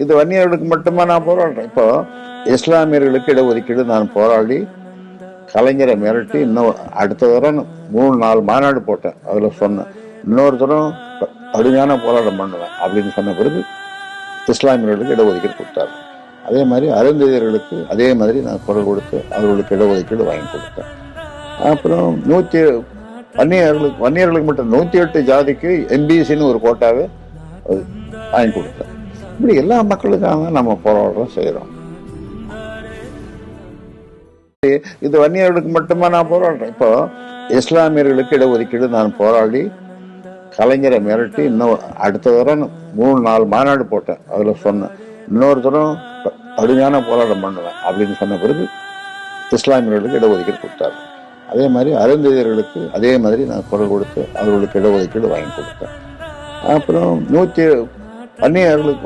இது வன்னியர்களுக்கு மட்டுமா நான் போராடுறேன். இப்போ இஸ்லாமியர்களுக்கு இடஒதுக்கீடு நான் போராடி கலைஞரை மிரட்டி இன்னும் அடுத்த தரம் 3-4 மாநாடு போட்டேன். அதுல சொன்னேன், இன்னொரு தரம் கடுமையான போராட்டம் பண்ணுவேன் அப்படின்னு சொன்ன பிறகு இஸ்லாமியர்களுக்கு இடஒதுக்கீடு கொடுத்தாரு. அதே மாதிரி அருந்ததியர்களுக்கு அதே மாதிரி நான் குரல் கொடுத்து அவர்களுக்கு இடஒதுக்கீடு வாங்கி கொடுத்தேன். அப்புறம் வன்னியர்களுக்கு மட்டும் 108 ஜாதிக்கு எம்பிசின்னு ஒரு கோட்டாவே வாங்கி கொடுத்தேன். இப்படி எல்லா மக்களுக்காக நம்ம போராட்டம் செய்யறோம். இது வன்னியர்களுக்கு மட்டுமா நான் போராடுறேன். இப்போ இஸ்லாமியர்களுக்கு இடஒதுக்கீடு நான் போராடி கலைஞரை மிரட்டி இன்னும் அடுத்த தரம் 3-4 மாநாடு போட்டேன். அதுல சொன்னேன், இன்னொரு தரம் கடுமையான போராட்டம் பண்ணுவேன் அப்படின்னு சொன்ன பிறகு இஸ்லாமியர்களுக்கு இடஒதுக்கீடு கொடுத்தாரு. அதே மாதிரி அருந்ததியர்களுக்கு அதே மாதிரி நான் குரல் கொடுத்து அவர்களுக்கு இடஒதுக்கீடு வாங்கி கொடுத்தேன். அப்புறம் வன்னியர்களுக்கு